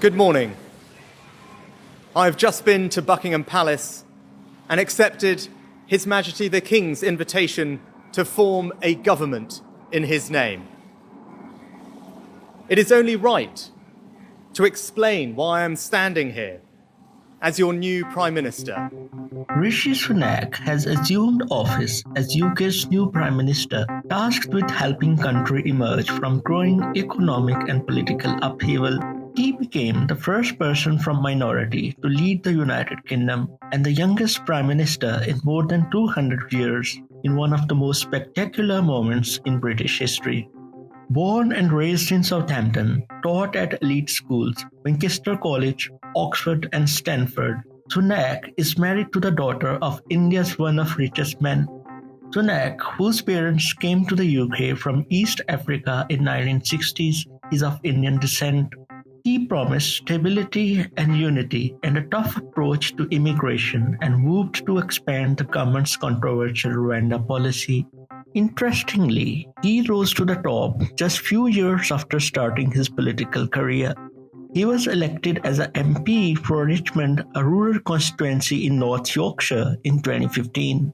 Good morning. I've just been to Buckingham Palace and accepted His Majesty the King's invitation to form a government in his name. It is only right to explain why I am standing here as your new Prime Minister. Rishi Sunak has assumed office as UK's new Prime Minister, tasked with helping country emerge from growing economic and political upheaval. He became the first person from minority to lead the United Kingdom and the youngest Prime Minister in more than 200 years in one of the most spectacular moments in British history. Born and raised in Southampton, taught at elite schools, Winchester College, Oxford and Stanford, Sunak is married to the daughter of India's one of richest men. Sunak, whose parents came to the UK from East Africa in 1960s, is of Indian descent. He promised stability and unity and a tough approach to immigration and moved to expand the government's controversial Rwanda policy. Interestingly, he rose to the top just few years after starting his political career. He was elected as an MP for Richmond, a rural constituency in North Yorkshire, in 2015,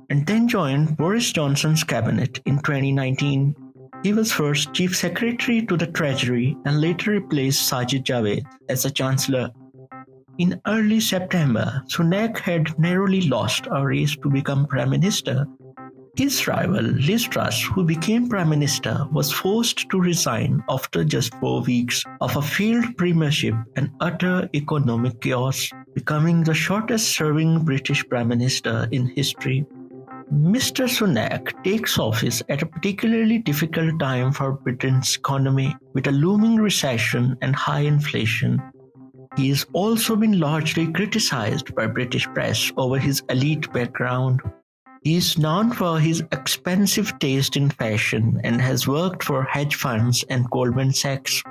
and then joined Boris Johnson's cabinet in 2019. He was first Chief Secretary to the Treasury and later replaced Sajid Javid as a Chancellor. In early September, Sunak had narrowly lost a race to become Prime Minister. His rival, Liz Truss, who became Prime Minister, was forced to resign after just 4 weeks of a failed premiership and utter economic chaos, becoming the shortest-serving British Prime Minister in history. Mr. Sunak takes office at a particularly difficult time for Britain's economy, with a looming recession and high inflation. He has also been largely criticised by British press over his elite background. He is known for his expensive taste in fashion and has worked for hedge funds and Goldman Sachs.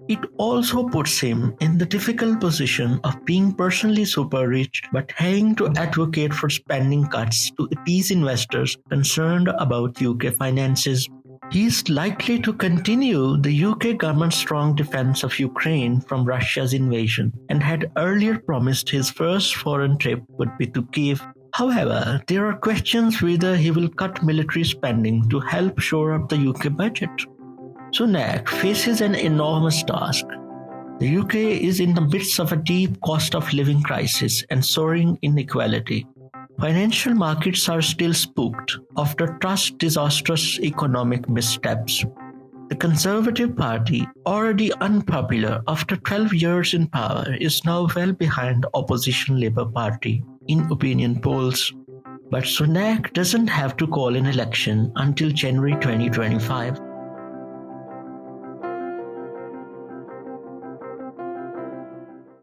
It also puts him in the difficult position of being personally super rich but having to advocate for spending cuts to appease investors concerned about UK finances. He is likely to continue the UK government's strong defense of Ukraine from Russia's invasion and had earlier promised his first foreign trip would be to Kiev. However, there are questions whether he will cut military spending to help shore up the UK budget. Sunak faces an enormous task. The UK is in the midst of a deep cost of living crisis and soaring inequality. Financial markets are still spooked after Truss' disastrous economic missteps. The Conservative Party, already unpopular after 12 years in power, is now well behind opposition Labour Party in opinion polls. But Sunak doesn't have to call an election until January 2025.